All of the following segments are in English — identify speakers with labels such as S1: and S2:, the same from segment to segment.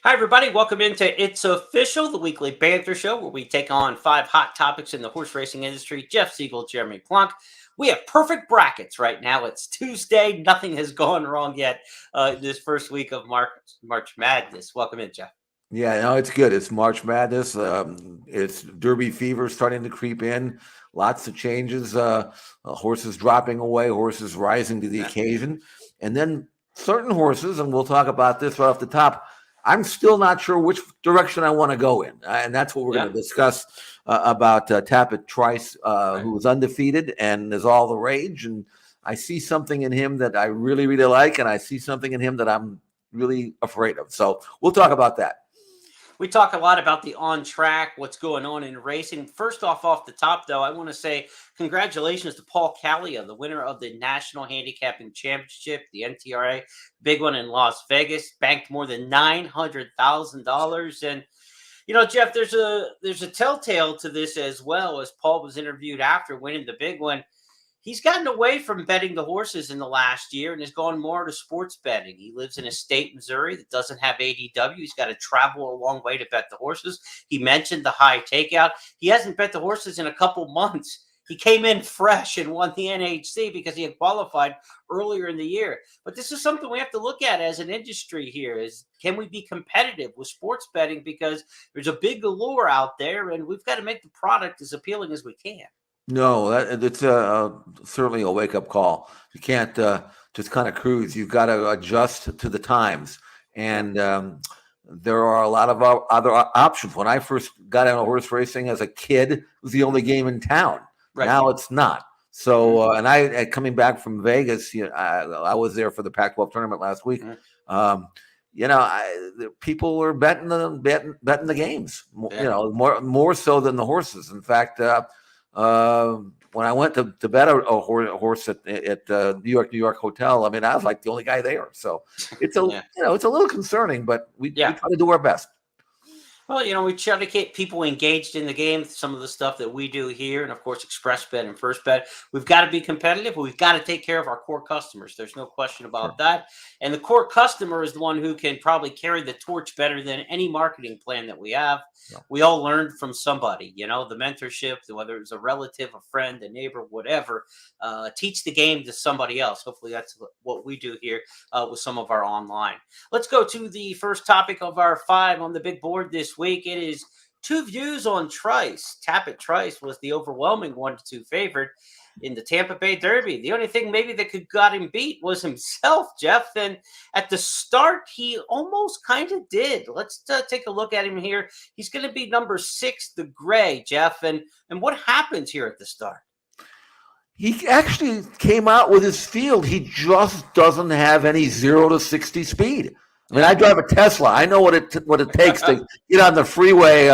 S1: Hi, everybody. Welcome into It's Official, the weekly banter show where we take on 5 hot topics in the horse racing industry. Jeff Siegel, Jeremy Plonk. We have perfect brackets right now. It's Tuesday. Nothing has gone wrong yet this first week of March Madness. Welcome in, Jeff.
S2: Yeah, no, it's good. It's March Madness. It's Derby fever starting to creep in. Lots of changes. Horses dropping away, horses rising to the
S1: Yeah.
S2: occasion, and then certain horses, and we'll talk about this right off the top. I'm still not sure which direction I want to go in, and that's what we're going
S1: Yeah.
S2: to discuss about Tappet Trice,
S1: Right.
S2: who is undefeated and is all the rage. And I see something in him that I really, really like, and I see something in him that I'm really afraid of. So we'll talk about that.
S1: We talk a lot about the on track, what's going on in racing. First off the top, though, I want to say congratulations to Paul Callia, the winner of the National Handicapping Championship, the NTRA, big one in Las Vegas, banked more than $900,000. And Jeff, there's a telltale to this as well. As Paul was interviewed after winning the big one, he's gotten away from betting the horses in the last year and has gone more to sports betting. He lives in a state, Missouri, that doesn't have ADW. He's got to travel a long way to bet the horses. He mentioned the high takeout. He hasn't bet the horses in a couple months. He came in fresh and won the NHC because he had qualified earlier in the year. But this is something we have to look at as an industry here is, can we be competitive with sports betting? Because there's a big allure out there and we've got to make the product as appealing as we can.
S2: No, it's certainly a wake up call. You can't just kind of cruise. You've got to adjust to the times, and there are a lot of other options. When I first got into horse racing as a kid, it was the only game in town.
S1: Right.
S2: Now it's not. So, and I coming back from Vegas, I was there for the Pac-12 tournament last week. People were betting the games.
S1: Yeah.
S2: More so than the horses. In fact. When I went to bet a horse at New York hotel, I mean, I was like the only guy there. So it's it's a little concerning, but we try to do our best.
S1: Well, we try to get people engaged in the game, some of the stuff that we do here, and of course, Express Bet and First Bet. We've got to be competitive, but we've got to take care of our core customers. There's no question about that. And the core customer is the one who can probably carry the torch better than any marketing plan that we have. Yeah. We all learned from somebody, the mentorship, whether it's a relative, a friend, a neighbor, whatever. Teach the game to somebody else. Hopefully, that's what we do here with some of our online. Let's go to the first topic of our 5 on the big board this week. It is 2 views on Trice. Tappet Trice was the overwhelming 1-2 favorite in the Tampa Bay Derby. The only thing maybe that could got him beat was himself, Jeff. And at the start, he almost kind of did. Let's take a look at him here. He's going to be number 6, the Gray, Jeff. And what happens here at the start?
S2: He actually came out with his field. He just doesn't have any 0 to 60 speed. I mean, I drive a Tesla. I know what it takes to get on the freeway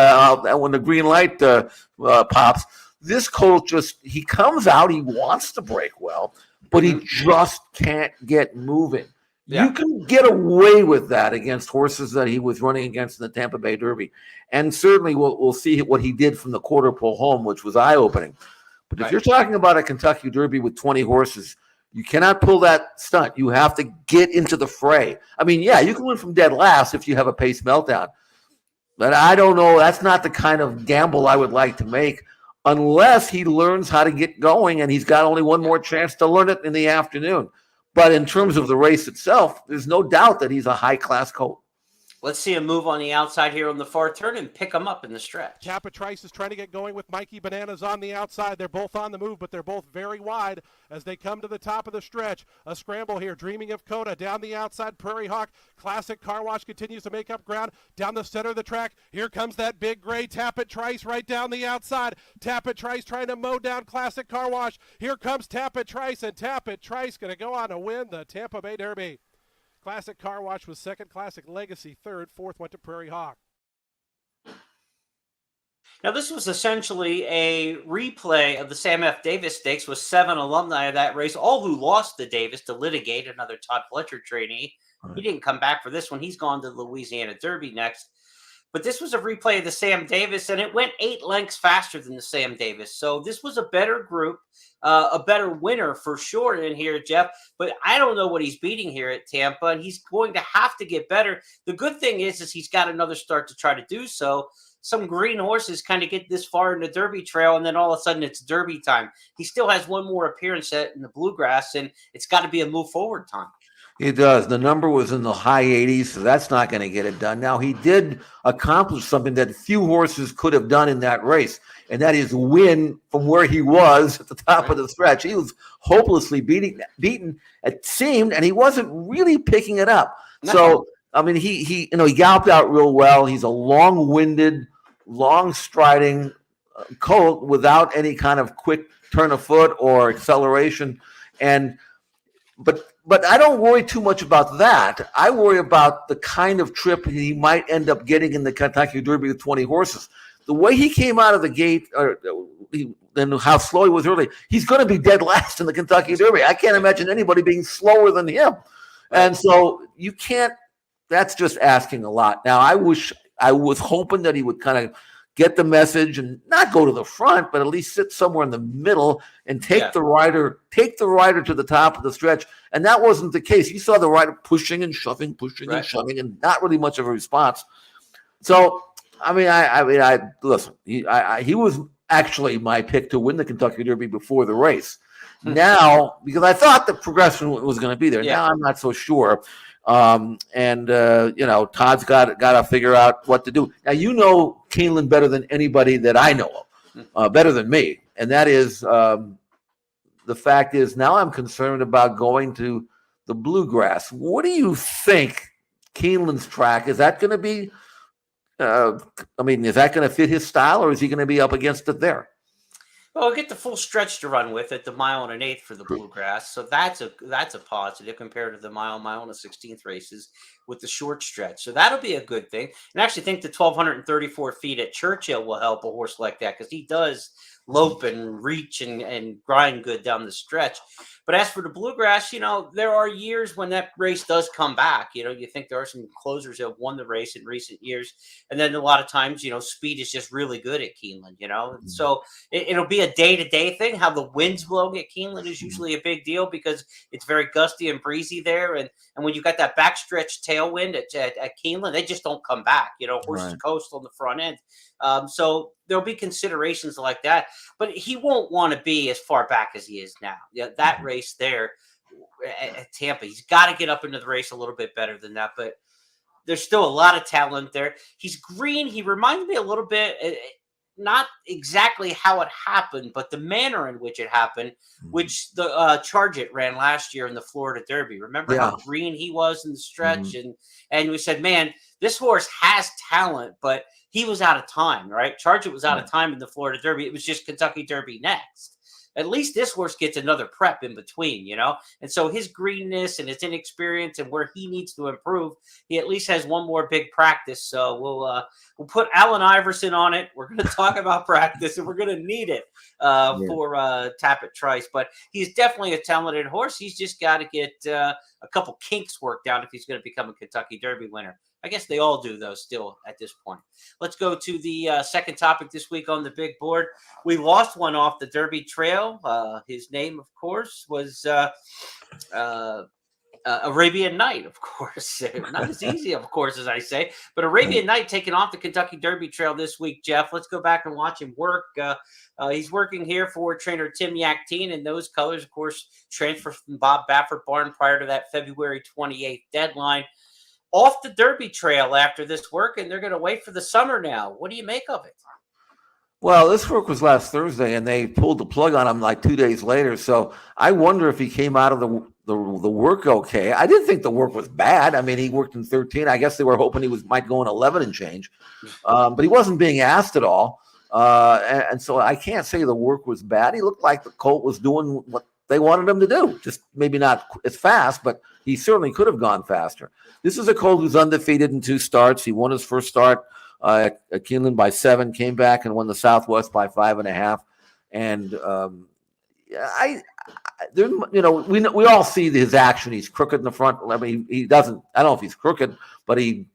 S2: when the green light pops. This colt he comes out. He wants to break well, but he just can't get moving. Yeah. You can get away with that against horses that he was running against in the Tampa Bay Derby. And certainly we'll see what he did from the quarter pole home, which was eye-opening. But if you're talking about a Kentucky Derby with 20 horses, you cannot pull that stunt. You have to get into the fray. I mean, yeah, you can win from dead last if you have a pace meltdown. But I don't know. That's not the kind of gamble I would like to make unless he learns how to get going, and he's got only one more chance to learn it in the afternoon. But in terms of the race itself, there's no doubt that he's a high-class colt.
S1: Let's see him move on the outside here on the far turn and pick him up in the stretch.
S3: Tappet Trice is trying to get going with Mikey Bananas on the outside. They're both on the move, but they're both very wide as they come to the top of the stretch. A scramble here, Dreaming of Coda down the outside. Prairie Hawk, Classic Car Wash continues to make up ground down the center of the track. Here comes that big Gray Tappet Trice right down the outside. Tappet Trice trying to mow down Classic Car Wash. Here comes Tappet Trice, and Tappet Trice going to go on to win the Tampa Bay Derby. Classic Car Wash was second, Classic Legacy third, fourth went to Prairie Hawk.
S1: Now, this was essentially a replay of the Sam F. Davis Stakes with 7 alumni of that race, all who lost to Davis to litigate, another Todd Fletcher trainee. Right. He didn't come back for this one. He's gone to the Louisiana Derby next. but this was a replay of the Sam Davis, and it went 8 lengths faster than the Sam Davis. So this was a better group, a better winner for sure in here, Jeff. But I don't know what he's beating here at Tampa, and he's going to have to get better. The good thing is he's got another start to try to do so. Some green horses kind of get this far in the Derby trail, and then all of a sudden it's Derby time. He still has one more appearance in the Bluegrass, and it's got to be a move forward time.
S2: It does. The number was in the high 80s, so that's not going to get it done. Now, he did accomplish something that few horses could have done in that race, and that is win from where he was at the top of the stretch. He was hopelessly beaten, it seemed, and he wasn't really picking it up.
S1: No.
S2: So, I mean, he galloped out real well. He's a long-winded, long-striding colt without any kind of quick turn of foot or acceleration, But I don't worry too much about that. I worry about the kind of trip he might end up getting in the Kentucky Derby with 20 horses. The way he came out of the gate, and how slow he was early, he's going to be dead last in the Kentucky Derby. I can't imagine anybody being slower than him. And so you can't – that's just asking a lot. Now, I was hoping that he would kind of get the message and not go to the front, but at least sit somewhere in the middle and take the rider to the top of the stretch. And that wasn't the case. You saw the rider pushing and shoving, and shoving, and not really much of a response. So, I mean, listen. He was actually my pick to win the Kentucky Derby before the race. Now, because I thought the progression was going to be there. Now I'm not so sure. Todd's got to figure out what to do. Now, Keeneland better than anybody that I know of, better than me. And that is, the fact is, now I'm concerned about going to the Bluegrass. What do you think Keeneland's track, is that going to be, is that going to fit his style, or is he going to be up against it there?
S1: Well, we'll get the full stretch to run with at the 1 1/8 for the Bluegrass. So that's a positive compared to the 1 1/16 races with the short stretch. So that'll be a good thing. And I actually think the 1,234 feet at Churchill will help a horse like that, because he does lope and reach and grind good down the stretch. But as for the Bluegrass, there are years when that race does come back. You think there are some closers that have won the race in recent years. And then a lot of times, speed is just really good at Keeneland, So it'll be a day-to-day thing. How the winds blowing at Keeneland is usually a big deal, because it's very gusty and breezy there. And when you've got that backstretch tailwind at Keeneland, they just don't come back. Horses coast on the front end. So there'll be considerations like that, but he won't want to be as far back as he is now. That race there at Tampa, he's got to get up into the race a little bit better than that, but there's still a lot of talent there. He's green. He reminds me a little bit, not exactly how it happened, but the manner in which it happened, which the Charge It ran last year in the Florida Derby. Remember how green he was in the stretch? And we said, man, this horse has talent, but he was out of time, right? Charge It was out of time in the Florida Derby. It was just Kentucky Derby next. At least this horse gets another prep in between, And so his greenness and his inexperience and where he needs to improve, he at least has one more big practice. So we'll put Allen Iverson on it. We're going to talk about practice, and we're going to need it for Tappet Trice. But he's definitely a talented horse. He's just got to get a couple kinks worked out if he's going to become a Kentucky Derby winner. I guess they all do, though, still at this point. Let's go to the second topic this week on the big board. We lost one off the Derby trail. His name, of course, was Arabian Night, of course. Not as easy, of course, as I say. But Arabian Night taking off the Kentucky Derby trail this week, Jeff. Let's go back and watch him work. He's working here for trainer Tim Yaktine in those colors. Of course, transfer from Bob Baffert Barn prior to that February 28th deadline. Off the Derby trail after this work, and they're going to wait for the summer now. What do you make of it?
S2: Well, this work was last Thursday, and they pulled the plug on him like 2 days later. So I wonder if he came out of the work okay. I didn't think the work was bad. I mean, he worked in 13. I guess they were hoping he might go in 11 and change, but he wasn't being asked at all. And so I can't say the work was bad. He looked like the colt was doing what they wanted him to do, just maybe not as fast, but he certainly could have gone faster. This is a colt who's undefeated in 2 starts. He won his first start at Keeneland by 7, came back and won the Southwest by 5.5. And we all see his action. He's crooked in the front. I mean, he doesn't. I don't know if he's crooked, but he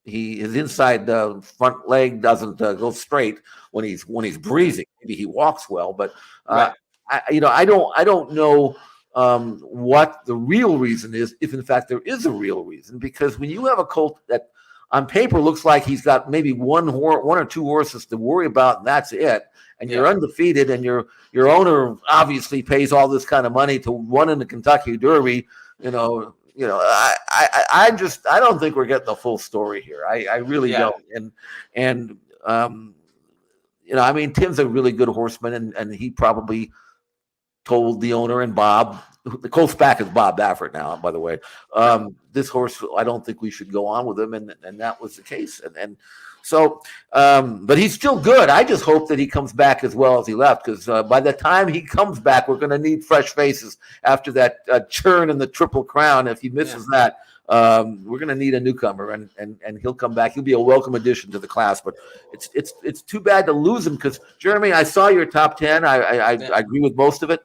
S2: his inside front leg doesn't go straight when he's breezing. Maybe he walks well, but
S1: Right.
S2: I don't know what the real reason is, if in fact there is a real reason, because when you have a colt that on paper looks like he's got maybe one or two horses to worry about, and that's it, and you're undefeated, and your owner obviously pays all this kind of money to run in the Kentucky Derby, I don't think we're getting the full story here. I really don't. And I mean, Tim's a really good horseman, and he probably told the owner and Bob, the colt's back is Bob Baffert now, by the way. This horse, I don't think we should go on with him, and that was the case. And so, but he's still good. I just hope that he comes back as well as he left, because by the time he comes back, we're going to need fresh faces after that churn in the Triple Crown. If he misses that, we're going to need a newcomer, and he'll come back. He'll be a welcome addition to the class. But it's too bad to lose him, because Jeremy, I saw your top 10. I agree with most of it.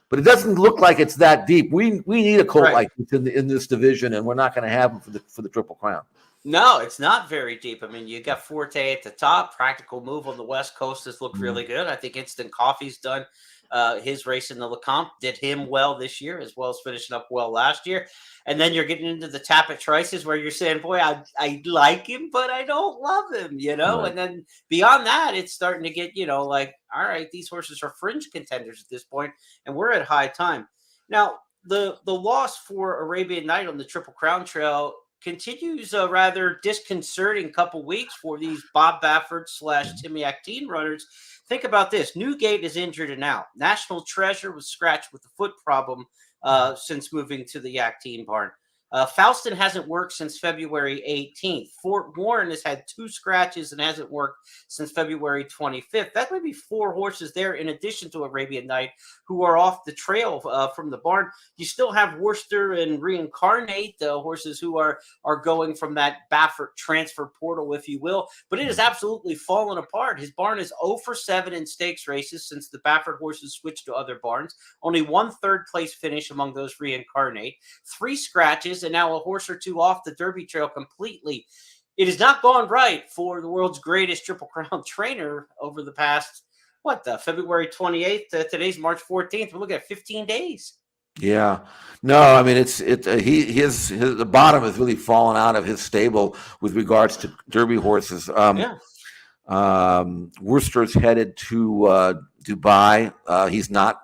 S2: But it doesn't look like it's that deep. We need a colt like this in this division, and we're not going to have him for the Triple Crown.
S1: No, it's not very deep. I mean, you got Forte at the top. Practical Move on the West Coast has looked really good. I think Instant Coffee's done his race in the Lecomte, did him well this year, as well as finishing up well last year. And then you're getting into the Tapit Trices, where you're saying, boy, I like him, but I don't love him, Right. And then beyond that, it's starting to get, like, all right, these horses are fringe contenders at this point, and we're at high time. Now, the loss for Arabian Night on the Triple Crown Trail continues a rather disconcerting couple weeks for these Bob Baffert / Timmy Actine runners. Think about this. Newgate is injured and out. National Treasure was scratched with a foot problem since moving to the Actine barn. Faustin hasn't worked since February 18th. Fort Warren has had 2 scratches and hasn't worked since February 25th. That may be 4 horses there, in addition to Arabian Night, who are off the trail from the barn. You still have Worcester and Reincarnate, the horses who are going from that Baffert transfer portal, if you will. But it has absolutely fallen apart. His barn is 0 for 7 in stakes races since the Baffert horses switched to other barns. Only 1 third-place finish among those Reincarnate. 3 scratches, and now a horse or 2 off the Derby trail completely. It has not gone right for the world's greatest Triple Crown trainer over the past, February 28th to today's March 14th. We're looking at 15 days.
S2: Yeah, no, I mean the bottom has really fallen out of his stable with regards to Derby horses. Worcester's headed to Dubai. He's not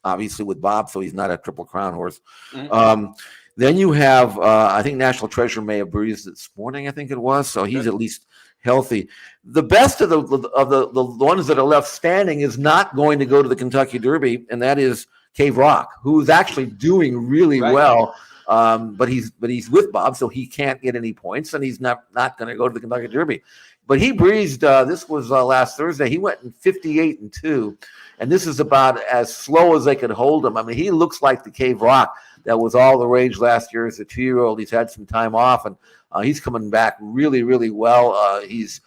S2: obviously with Bob, so he's not a Triple Crown horse. Mm-hmm. Then you have, I think National Treasure may have breezed this morning, I think it was, so he's at least healthy. The best of the ones that are left standing is not going to go to the Kentucky Derby, and that is Cave Rock, who's actually doing really well. But he's with Bob, so he can't get any points, and he's not going to go to the Kentucky Derby. But he breezed. This was last Thursday. He went in 58-2, and this is about as slow as they could hold him. I mean, he looks like the Cave Rock that was all the rage last year as a 2-year-old. He's had some time off, and he's coming back really, really well. He's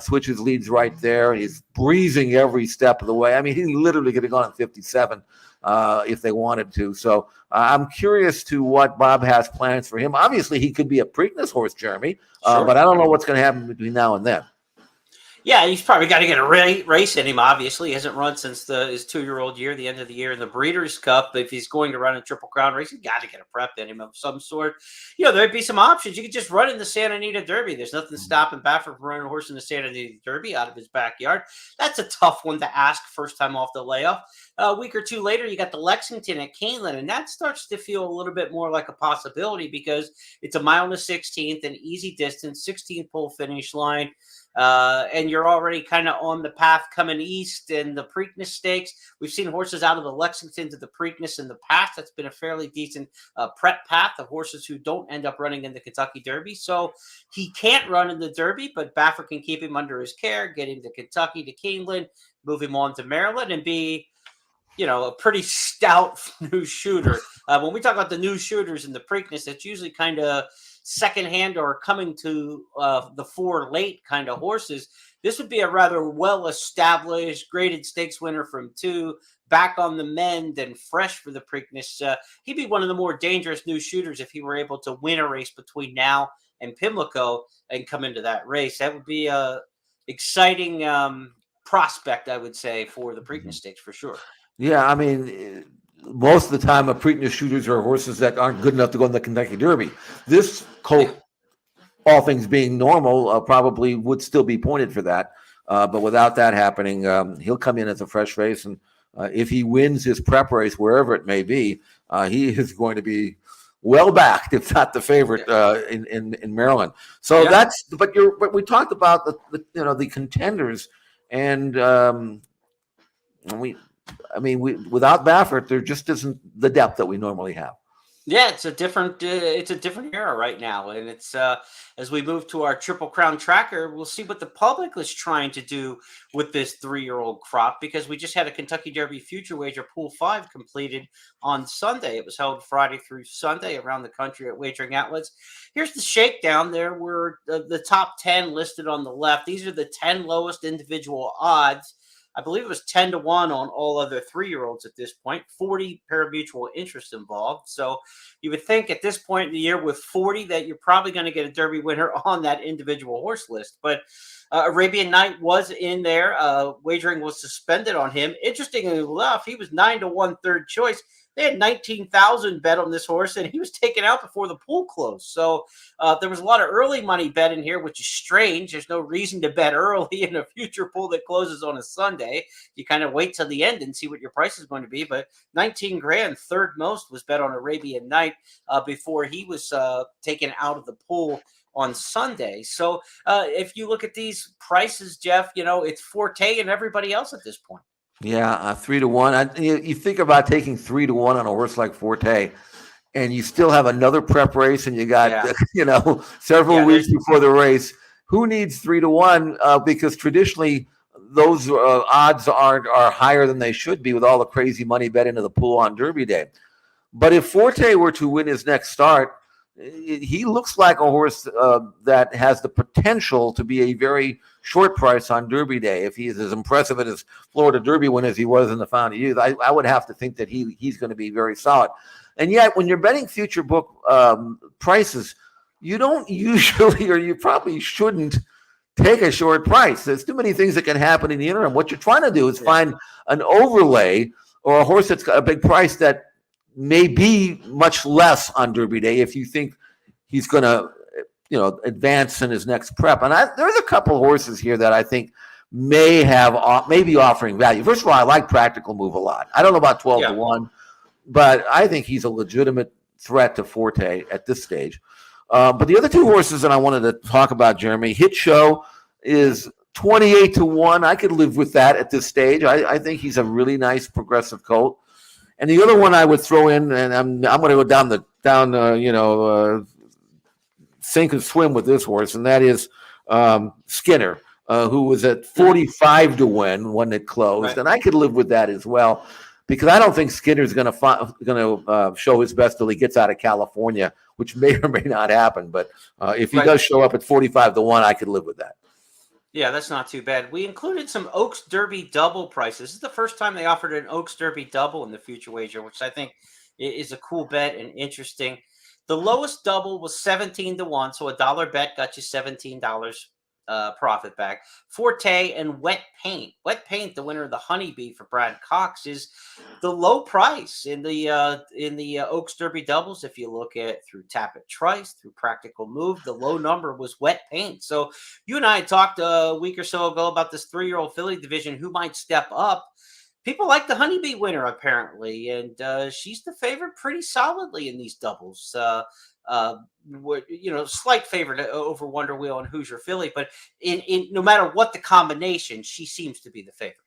S2: switches leads right there. He's breezing every step of the way. I mean, he literally could have gone at 57 if they wanted to. So I'm curious to what Bob has plans for him. Obviously, he could be a Preakness horse, Jeremy, but I don't know what's going to happen between now and then.
S1: Yeah, he's probably got to get a race in him, obviously. He hasn't run since his 2-year-old year, the end of the year in the Breeders' Cup. If he's going to run a Triple Crown race, he's got to get a prep in him of some sort. There'd be some options. You could just run in the Santa Anita Derby. There's nothing stopping Baffert from running a horse in the Santa Anita Derby out of his backyard. That's a tough one to ask first time off the layoff. A week or 2 later, you got the Lexington at Keeneland, and that starts to feel a little bit more like a possibility because it's a mile and a 16th, an easy distance, 16th pole finish line. And you're already kind of on the path coming east in the Preakness Stakes. We've seen horses out of the Lexington to the Preakness in the past. That's been a fairly decent prep path of horses who don't end up running in the Kentucky Derby. So he can't run in the Derby, but Baffert can keep him under his care, get him to Kentucky, to Keeneland, move him on to Maryland, and be a pretty stout new shooter. When we talk about the new shooters in the Preakness, it's usually kind of secondhand or coming to the 4 late kind of horses. This would be a rather well-established graded stakes winner from 2, back on the mend and fresh for the Preakness. He'd be one of the more dangerous new shooters if he were able to win a race between now and Pimlico and come into that race. That would be a exciting prospect, I would say, for the Preakness Stakes for sure.
S2: Yeah, I mean, most of the time, a Preakness shooters are horses that aren't good enough to go in the Kentucky Derby. This colt, all things being normal, probably would still be pointed for that. But without that happening, he'll come in as a fresh race. And if he wins his prep race, wherever it may be, he is going to be well backed, if not the favorite, in Maryland. So that's. But we talked about the contenders, and without Baffert, there just isn't the depth that we normally have.
S1: Yeah, it's a different era right now, and it's as we move to our Triple Crown tracker, we'll see what the public is trying to do with this 3-year-old crop, because we just had a Kentucky Derby Future Wager Pool 5 completed on Sunday. It was held Friday through Sunday around the country at wagering outlets. Here's the shakedown. There were the top 10 listed on the left. These are the 10 lowest individual odds. I believe it was 10-1 on all other 3-year-olds at this point, 40 pari-mutuel interest involved. So you would think at this point in the year with 40 that you're probably going to get a Derby winner on that individual horse list. But Arabian Night was in there. Wagering was suspended on him. Interestingly enough, he was 9-1 third choice. They had 19,000 bet on this horse, and he was taken out before the pool closed. So there was a lot of early money bet in here, which is strange. There's no reason to bet early in a future pool that closes on a Sunday. You kind of wait till the end and see what your price is going to be. But 19 grand, third most, was bet on Arabian Night before he was taken out of the pool on Sunday. So if you look at these prices, Jeff, it's Forte and everybody else at this point.
S2: Yeah, 3-1. You think about taking 3-1 on a horse like Forte, and you still have another prep race, and you got several weeks before the race. Who needs 3-1? Because traditionally those odds are higher than they should be with all the crazy money bet into the pool on Derby Day. But if Forte were to win his next start, he looks like a horse that has the potential to be a very short price on Derby Day. If he is as impressive at his Florida Derby win as he was in the Fountain of Youth, I would have to think that he's going to be very solid. And yet, when you're betting future book prices, you don't usually, or you probably shouldn't, take a short price. There's too many things that can happen in the interim. What you're trying to do is find an overlay or a horse that's got a big price that may be much less on Derby Day if you think he's going to, advance in his next prep. And there's a couple horses here that I think may be offering value. First of all, I like Practical Move a lot. I don't know about 12-1, but I think he's a legitimate threat to Forte at this stage. But the other two horses that I wanted to talk about, Jeremy, Hit Show is 28-1. I could live with that at this stage. I think he's a really nice progressive colt. And the other one I would throw in, and I'm going to go down sink and swim with this horse, and that is Skinner, who was at 45-1 when it closed, right. And I could live with that as well, because I don't think Skinner's going to show his best till he gets out of California, which may or may not happen. But if he does show up at 45-1, I could live with that.
S1: Yeah, that's not too bad. We included some Oaks Derby double prices. This is the first time they offered an Oaks Derby double in the future wager, which I think is a cool bet and interesting. The lowest double was 17-1, so $1 bet got you $17 profit back. Forte and Wet Paint. Wet Paint, the winner of the Honeybee for Brad Cox, is the low price in the Oaks Derby doubles. If you look at through Tap It Trice, through Practical Move, the low number was Wet Paint. So you and I talked a week or so ago about this 3-year-old filly division, who might step up. People like the Honeybee winner, apparently, and she's the favorite pretty solidly in these doubles. Slight favorite over Wonder Wheel and Hoosier Philly, but in no matter what the combination, she seems to be the favorite.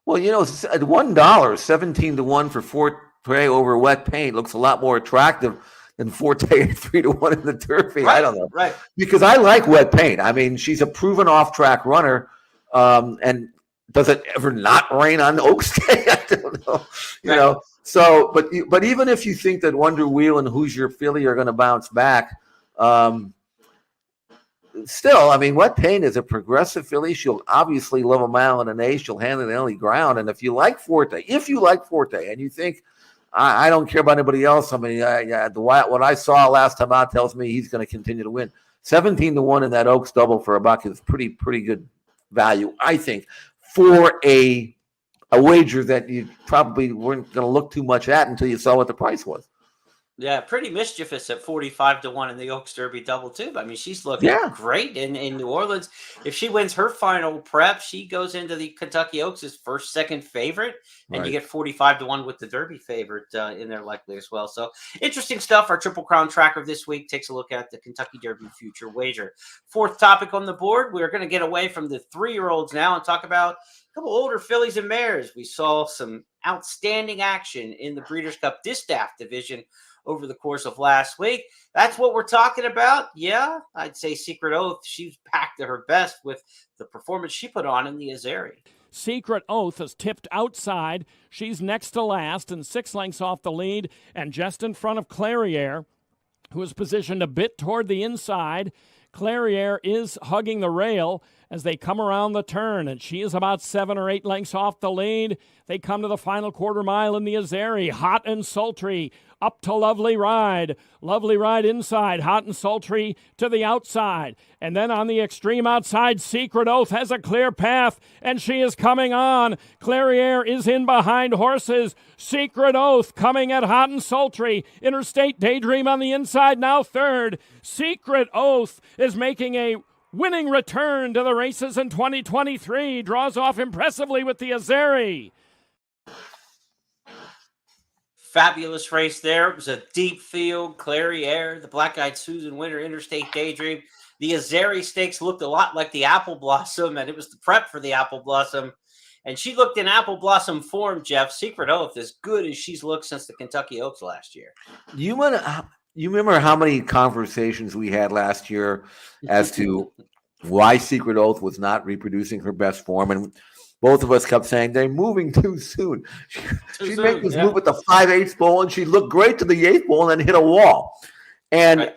S2: Well, at $1, 17-1 for Forte over Wet Paint looks a lot more attractive than Forte at 3-1 in the Derby.
S1: Right,
S2: I don't know,
S1: right?
S2: Because I like Wet Paint. I mean, she's a proven off-track runner, and does it ever not rain on Oaks Day? I don't know. So, but even if you think that Wonder Wheel and Hoosier Philly are going to bounce back, still, I mean, Wet Paint is a progressive filly. She'll obviously love a mile and an eighth. She'll handle any ground. And if you like Forte, and you think, I don't care about anybody else. I mean, what I saw last time out tells me he's going to continue to win. 17-1 in that Oaks double for $1 is pretty good value, I think, for a wager that you probably weren't going to look too much at until you saw what the price was.
S1: Yeah, pretty mischievous at 45-1 in the Oaks Derby double too. I mean, she's looking great in New Orleans. If she wins her final prep, she goes into the Kentucky Oaks as second favorite, and you get 45-1 with the Derby favorite in there likely as well. So interesting stuff. Our Triple Crown tracker this week takes a look at the Kentucky Derby future wager. Fourth topic on the board, we're going to get away from the 3-year-olds now and talk about a couple older fillies and mares. We saw some outstanding action in the Breeders' Cup Distaff division over the course of last week. That's what we're talking about. Yeah, I'd say Secret Oath. She's back to her best with the performance she put on in the Azeri.
S4: Secret Oath is tipped outside. She's next to last and 6 lengths off the lead and just in front of Clairiere, who is positioned a bit toward the inside. Clairiere is hugging the rail as they come around the turn, and she is about 7 or 8 lengths off the lead. They come to the final quarter mile in the Azeri. Hot and Sultry up to Lovely Ride. Lovely Ride inside. Hot and Sultry to the outside. And then on the extreme outside, Secret Oath has a clear path, and she is coming on. Clairiere is in behind horses. Secret Oath coming at Hot and Sultry. Interstate Daydream on the inside, now third. Secret Oath is making a winning return to the races in 2023. Draws off impressively with the Azeri.
S1: Fabulous race there. It was a deep field. Clairiere, the Black-Eyed Susan winner, Interstate Daydream. The Azeri Stakes looked a lot like the Apple Blossom, and it was the prep for the Apple Blossom. And she looked in Apple Blossom form, Jeff. Secret Oath, as good as she's looked since the Kentucky Oaks last year.
S2: You remember how many conversations we had last year as to why Secret Oath was not reproducing her best form? And both of us kept saying they're moving too soon. She'd make this move at the 5/8 bowl, and she'd look great to the 8th bowl and then hit a wall. And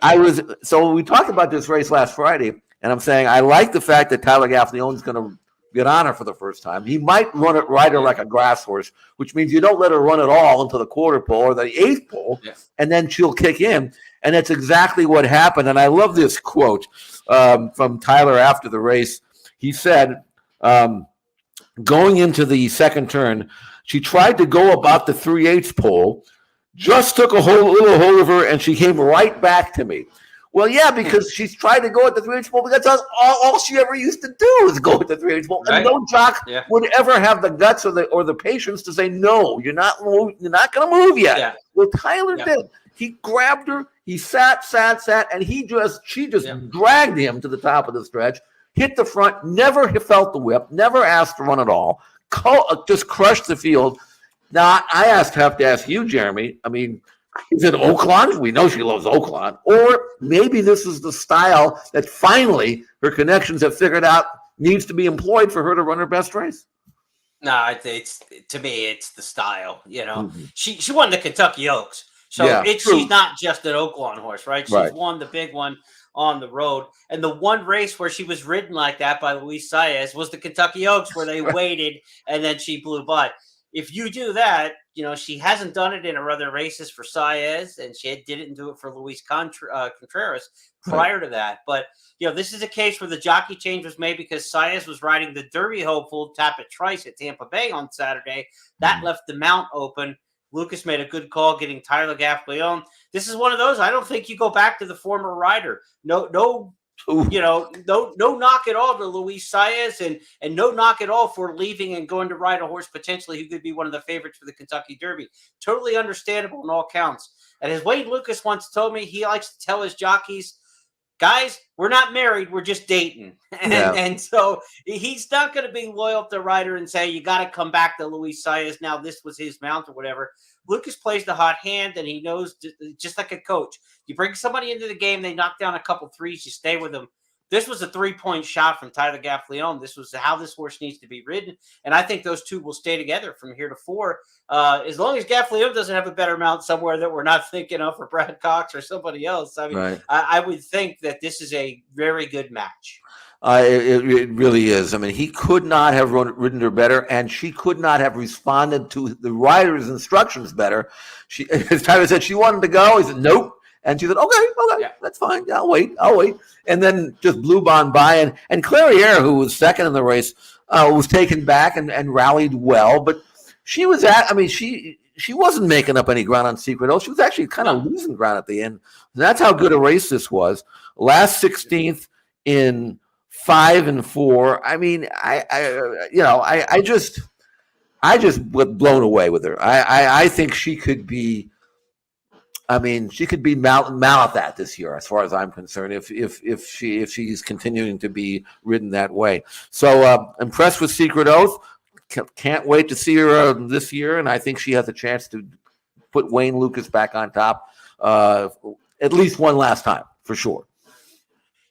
S2: so we talked about this race last Friday, and I'm saying I like the fact that Tyler Gaffleone is going to get on her for the first time. He might ride her like a grass horse, which means you don't let her run at all until the quarter pole or the 8th pole, and then she'll kick in. And that's exactly what happened. And I love this quote from Tyler after the race. He said, going into the second turn, she tried to go about the 3/8 pole, just took a little hold of her, and she came right back to me. Well, yeah, because she's tried to go at the 3/8 pole, because that's all she ever used to do is go at the 3/8 pole. And no jock would ever have the guts or the patience to say, no, you're not going to move yet. Yeah. Well, Tyler did. He grabbed her, he sat, and she just dragged him to the top of the stretch, hit the front, never felt the whip, never asked to run at all, just crushed the field. Now, I have to ask you, Jeremy, I mean, is it Oaklawn? We know she loves Oaklawn. Or maybe this is the style that finally her connections have figured out needs to be employed for her to run her best race.
S1: No, to me, it's the style. You know, she won the Kentucky Oaks. So she's not just an Oaklawn horse, right? She's won the big one on the road. And the one race where she was ridden like that by Luis Saez was the Kentucky Oaks, where they waited and then she blew by. If you do that, you know, she hasn't done it in her other races for Saez, and she didn't do it for Luis Contreras prior to that. But, you know, this is a case where the jockey change was made because Saez was riding the Derby hopeful Tapit Trice at Tampa Bay on Saturday. That left the mount open. Lucas made a good call getting Tyler Gaffleone. This is one of those. I don't think you go back to the former rider. No, knock at all to Luis Saez, and no knock at all for leaving and going to ride a horse potentially who could be one of the favorites for the Kentucky Derby. Totally understandable in all counts. And as Wade Lucas once told me, he likes to tell his jockeys, guys, we're not married, we're just dating. And so he's not going to be loyal to the rider and say, you got to come back to Luis Saez. Now this was his mount or whatever. Lucas plays the hot hand, and he knows, just like a coach. You bring somebody into the game, they knock down a couple threes, you stay with them. This was a 3-point shot from Tyler Gaffleone. This was how this horse needs to be ridden. And I think those two will stay together from here to 4. As long as Gaffleone doesn't have a better mount somewhere that we're not thinking of for Brad Cox or somebody else. I mean, I would think that this is a very good match.
S2: It really is. I mean, he could not have ridden her better, and she could not have responded to the rider's instructions better. As Tyler said, she wanted to go. He said, nope. And she said, okay,
S1: Yeah.
S2: that's fine. Yeah, I'll wait. And then just blew on by. And Clairiere, who was second in the race, was taken back and rallied well. But she was she wasn't making up any ground on Secret Oath. She was actually kind of losing ground at the end. And that's how good a race this was. Last 16th in 5 and 4. I mean, I just was blown away with her. I think she could be. I mean, she could be Malathat this year, as far as I'm concerned, if she's continuing to be ridden that way. So impressed with Secret Oath. Can't wait to see her this year, and I think she has a chance to put Wayne Lukas back on top at least one last time, for sure.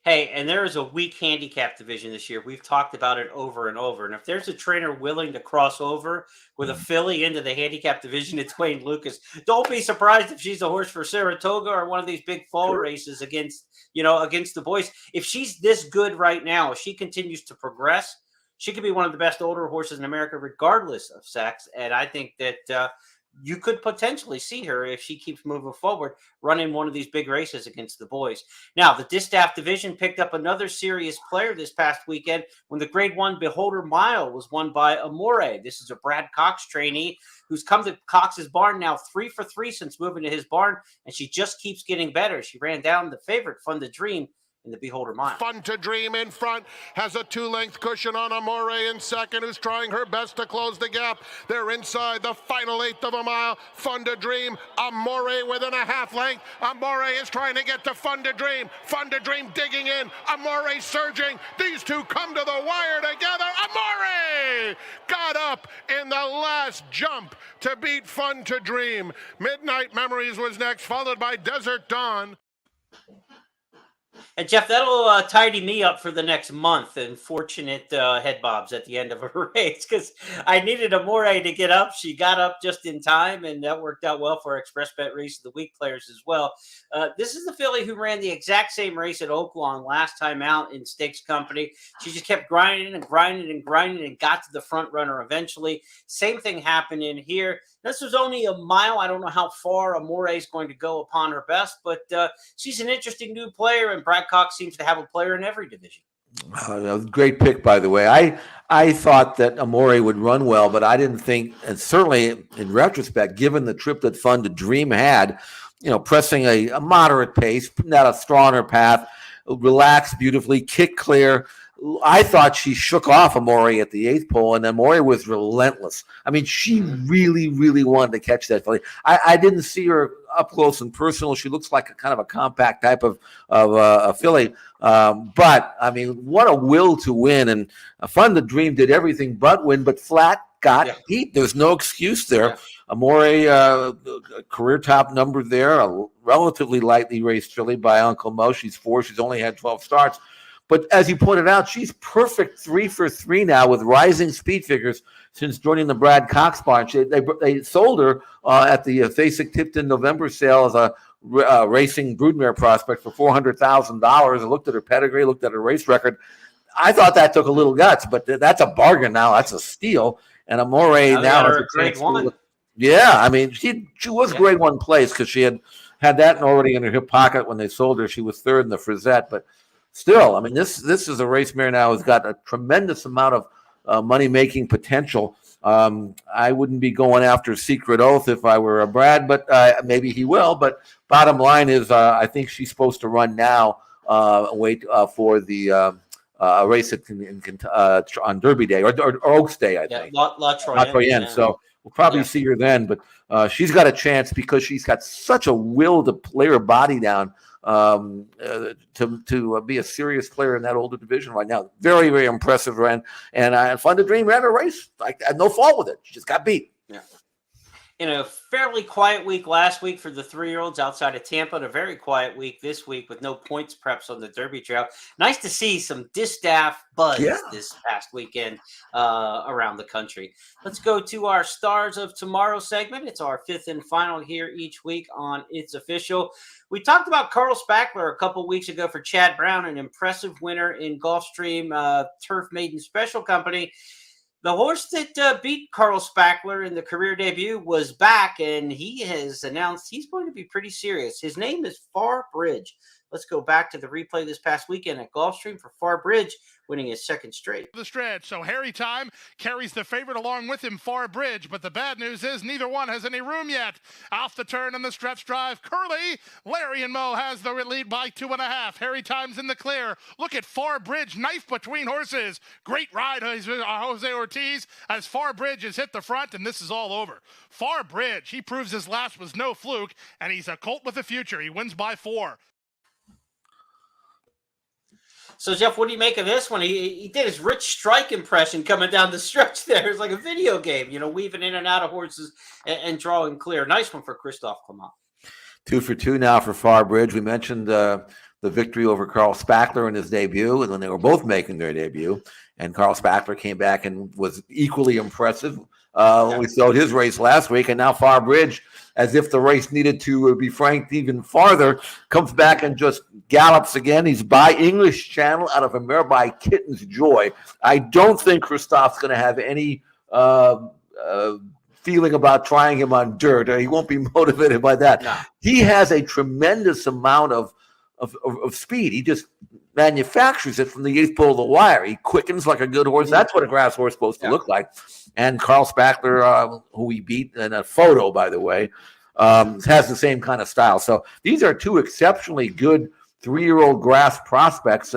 S1: Hey, and there is a weak handicap division this year. We've talked about it over and over. And if there's a trainer willing to cross over with a filly into the handicap division, it's Wayne Lukas. Don't be surprised if she's a horse for Saratoga or one of these big fall races against the boys. If she's this good right now, if she continues to progress, she could be one of the best older horses in America, regardless of sex. And I think that you could potentially see her, if she keeps moving forward, running one of these big races against the boys. Now, the Distaff division picked up another serious player this past weekend when the Grade 1 Beholder Mile was won by Amore. This is a Brad Cox trainee who's come to Cox's barn now 3 for 3 since moving to his barn, and she just keeps getting better. She ran down the favorite, Fun to Dream, in the Beholder Mile.
S5: Fun to Dream in front, has a 2-length cushion on Amore in second, who's trying her best to close the gap. They're inside the final 1/8 of a mile. Fun to Dream, Amore within a half length. Amore is trying to get to Fun to Dream. Fun to Dream digging in. Amore surging. These two come to the wire together. Amore got up in the last jump to beat Fun to Dream. Midnight Memories was next, followed by Desert Dawn.
S1: And Jeff, that'll tidy me up for the next month and fortunate head bobs at the end of a race, because I needed Amore to get up. She got up just in time, and that worked out well for our Express Bet Race of the Week players as well. This is the filly who ran the exact same race at Oaklawn last time out in Stakes Company. She just kept grinding and grinding and grinding and got to the front runner eventually. Same thing happened in here. This was only a mile. I don't know how far Amore is going to go upon her best, but she's an interesting new player, and Brad Cox seems to have a player in every division.
S2: Great pick, by the way. I thought that Amore would run well, but I didn't think, and certainly in retrospect, given the trip that Fun to Dream had, pressing a moderate pace, putting out a straw on her path, relaxed beautifully, kick clear. I thought she shook off Amore at the 8th pole, and Amore was relentless. I mean, she really, really wanted to catch that filly. I didn't see her up close and personal. She looks like a kind of a compact type of a filly. But, I mean, what a will to win. And Fun to Dream did everything but win, but flat got beat. There's no excuse there.
S1: Yeah.
S2: Amore, career top number there, a relatively lightly raced filly by Uncle Mo. She's 4. She's only had 12 starts. But as you pointed out, she's perfect 3 for 3 now with rising speed figures since joining the Brad Cox barn. They sold her at the Fasig-Tipton November sale as a racing broodmare prospect for $400,000. I looked at her pedigree, looked at her race record. I thought that took a little guts, but that's a bargain now. That's a steal. And Amore now has a
S1: Grade 1.
S2: Yeah, I mean, she was Grade 1 place because she had that already in her hip pocket when they sold her. She was 3rd in the Frisette, but still, I mean, this is a race mare now who's got a tremendous amount of money-making potential. I wouldn't be going after Secret Oath if I were a Brad, but maybe he will. But bottom line is I think she's supposed to run now, wait for the race on Derby Day or Oaks Day, I think.
S1: La Troyenne.
S2: Yeah. So we'll probably see her then. But she's got a chance because she's got such a will to lay her body down to be a serious player in that older division right now. Very, very impressive run. And Fun to Dream ran a race. I had no fault with it. She just got beat.
S1: Yeah. In a fairly quiet week last week for the 3-year-olds outside of Tampa, and a very quiet week this week with no points preps on the Derby Trail. Nice to see some distaff buzz this past weekend around the country. Let's go to our Stars of Tomorrow segment. It's our 5th and final here each week on It's Official. We talked about Carl Spackler a couple weeks ago for Chad Brown, an impressive winner in Gulfstream Turf Maiden Special Company. The horse that beat Carl Spackler in the career debut was back, and he has announced he's going to be pretty serious. His name is Far Bridge. Let's go back to the replay this past weekend at Gulfstream for Far Bridge, winning his second straight.
S6: The stretch, so Harry Time carries the favorite along with him, Far Bridge, but the bad news is neither one has any room yet. Off the turn on the stretch drive, Curly, Larry and Mo has the lead by 2.5. Harry Time's in the clear. Look at Far Bridge, knife between horses. Great ride, Jose Ortiz, as Far Bridge has hit the front, and this is all over. Far Bridge, he proves his last was no fluke, and he's a colt with a future. He wins by 4.
S1: So, Jeff, what do you make of this one? He did his Rich Strike impression coming down the stretch there. It's like a video game, weaving in and out of horses and drawing clear. Nice one for Christophe Clement.
S2: 2 for 2 now for Far Bridge. We mentioned the victory over Carl Spackler in his debut, and when they were both making their debut, and Carl Spackler came back and was equally impressive. We saw his race last week, and now Far Bridge, as if the race needed to be franked even farther, comes back and just gallops again. He's by English Channel out of a mare by Kitten's Joy. I don't think Christophe's going to have any feeling about trying him on dirt. He won't be motivated by that.
S1: No.
S2: He has a tremendous amount of speed. He just manufactures it from the 8th pole of the wire. He quickens like a good horse. That's what a grass horse is supposed to look like. And Carl Spackler, who he beat in a photo, by the way, has the same kind of style. So these are 2 exceptionally good 3-year-old grass prospects.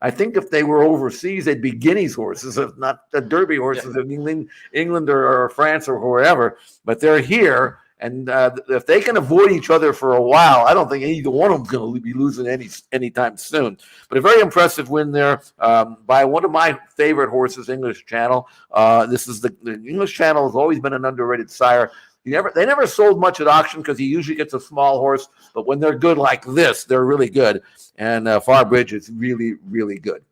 S2: I think if they were overseas, they'd be Guineas horses, if not the Derby horses of England or France or wherever. But they're here. And if they can avoid each other for a while, I don't think either one of them is going to be losing anytime soon. But a very impressive win there by one of my favorite horses, English Channel. This is the English Channel has always been an underrated sire. They never sold much at auction because he usually gets a small horse. But when they're good like this, they're really good. And Far Bridge is really, really good.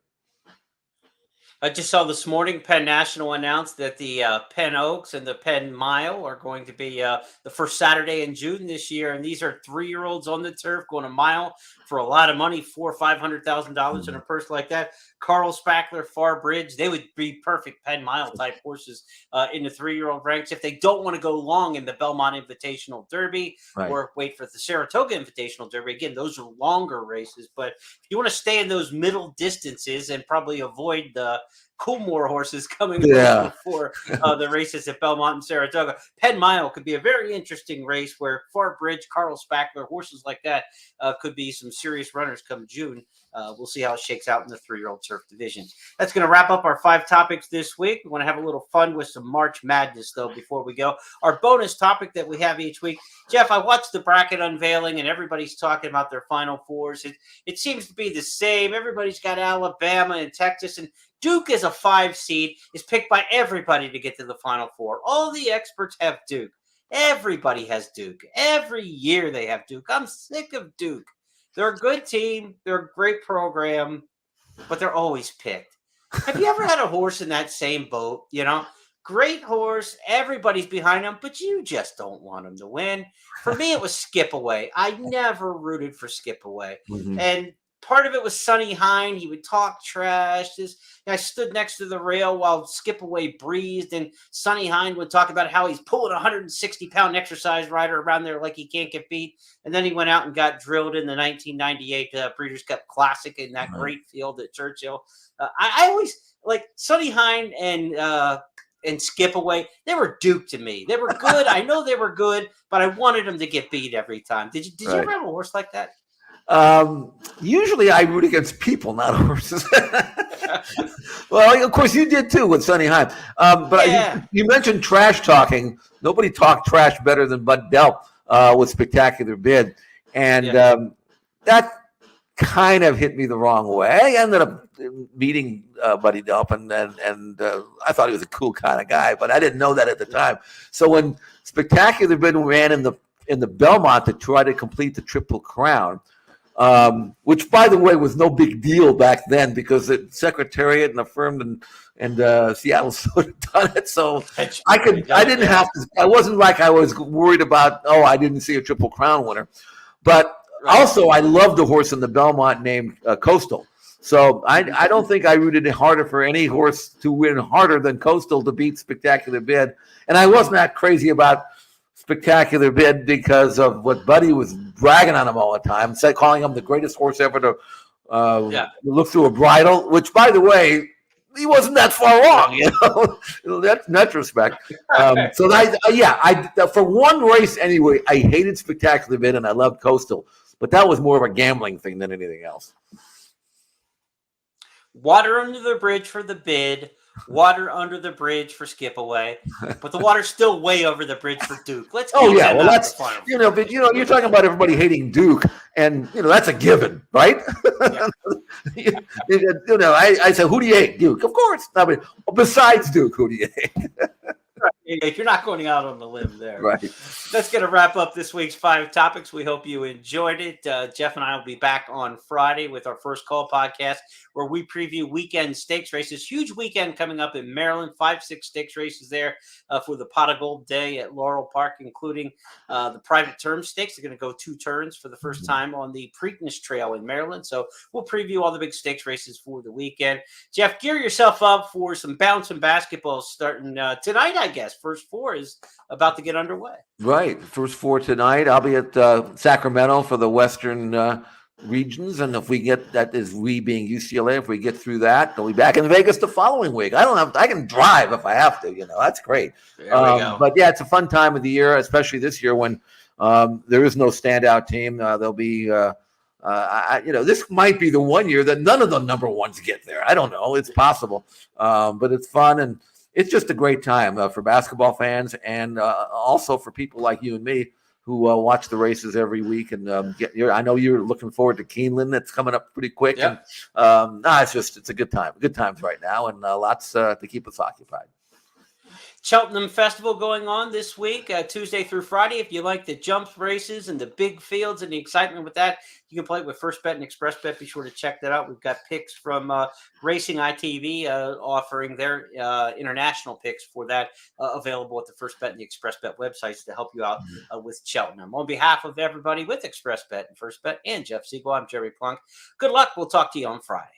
S1: I just saw this morning Penn National announced that the Penn Oaks and the Penn Mile are going to be the first Saturday in June this year. And these are 3-year-olds on the turf going a mile for a lot of money, $400,000 or $500,000 in a purse like that. Carl Spackler, Far Bridge, they would be perfect Penn Mile type horses in the 3-year-old ranks if they don't want to go long in the Belmont Invitational Derby or wait for the Saratoga Invitational Derby. Again, those are longer races, but if you want to stay in those middle distances and probably avoid the Coolmore horses coming before the races at Belmont and Saratoga, Penn Mile could be a very interesting race where Far Bridge, Carl Spackler, horses like that could be some serious runners come June. We'll see how it shakes out in the 3-year-old turf division. That's going to wrap up our 5 topics this week. We want to have a little fun with some March Madness, though, before we go. Our bonus topic that we have each week. Jeff, I watched the bracket unveiling, and everybody's talking about their Final Fours. It seems to be the same. Everybody's got Alabama and Texas, and Duke as a 5 seed is picked by everybody to get to the Final Four. All the experts have Duke. Everybody has Duke. Every year they have Duke. I'm sick of Duke. They're a good team. They're a great program, but they're always picked. Have you ever had a horse in that same boat? Great horse. Everybody's behind him, but you just don't want him to win. For me, it was Skip Away. I never rooted for Skip Away. Mm-hmm. And part of it was Sonny Hine. He would talk trash. I stood next to the rail while Skip Away breathed, and Sonny Hine would talk about how he's pulling a 160-pound exercise rider around there like he can't get beat. And then he went out and got drilled in the 1998 Breeders' Cup Classic in that great field at Churchill. I always like Sonny Hine and Skip Away. They were Duke to me. They were good. I know they were good, but I wanted them to get beat every time. Did you ever have a horse like that?
S2: Usually I root against people, not horses. Well, of course you did too with Sonny Hine. But you mentioned trash talking. Nobody talked trash better than Bud Delp with Spectacular Bid. And that kind of hit me the wrong way. I ended up meeting Buddy Delp, and I thought he was a cool kind of guy, but I didn't know that at the time. So when Spectacular Bid ran in the Belmont to try to complete the Triple Crown, which, by the way, was no big deal back then because the Secretariat and the firm and Seattle sort of done it. So I wasn't like I was worried about, I didn't see a Triple Crown winner. But also, I loved a horse in the Belmont named Coastal. So I don't think I rooted harder for any horse to win harder than Coastal to beat Spectacular Bid. And I wasn't that crazy about Spectacular Bid because of what Buddy was bragging on him all the time, calling him the greatest horse ever to look through a bridle, which, by the way, he wasn't that far wrong, That's in retrospect. So for one race anyway, I hated Spectacular Bid and I loved Coastal, but that was more of a gambling thing than anything else.
S1: Water under the bridge for the Bid, water under the bridge for Skip Away, but the water's still way over the bridge for Duke. Let's
S2: well, that's but you're talking about everybody hating Duke, and that's a given, right? Yeah. I said, who do you hate? Duke, of course. Besides Duke, who do you hate?
S1: If you're not going out on the limb there.
S2: Right.
S1: That's going to wrap up this week's 5 topics. We hope you enjoyed it. Jeff and I will be back on Friday with our First Call podcast, where we preview weekend stakes races. Huge weekend coming up in Maryland. 5-6 stakes races there for the Pot of Gold Day at Laurel Park, including the private term stakes. They're going to go 2 turns for the first time on the Preakness Trail in Maryland. So we'll preview all the big stakes races for the weekend. Jeff, gear yourself up for some bouncing basketball starting tonight, I guess. First 4 is about to get underway.
S2: Right. First 4 tonight. I'll be at Sacramento for the Western regions. And if we get, that is we being UCLA, if we get through that, I'll be back in Vegas the following week. I can drive if I have to, that's great.
S1: There we go.
S2: But yeah, it's a fun time of the year, especially this year when there is no standout team. There'll be, this might be the one year that none of the number ones get there. I don't know. It's possible. But it's fun. And it's just a great time for basketball fans and also for people like you and me who watch the races every week. And I know you're looking forward to Keeneland. That's coming up pretty quick.
S1: Yep.
S2: And it's a good time. Good times right now, and lots to keep us occupied.
S1: Cheltenham Festival going on this week, Tuesday through Friday. If you like the jump races and the big fields and the excitement with that, you can play it with First Bet and Express Bet. Be sure to check that out. We've got picks from Racing ITV offering their international picks for that available at the First Bet and the Express Bet websites to help you out with Cheltenham. On behalf of everybody with Express Bet and First Bet and Jeff Siegel, I'm Jeremy Plonk. Good luck. We'll talk to you on Friday.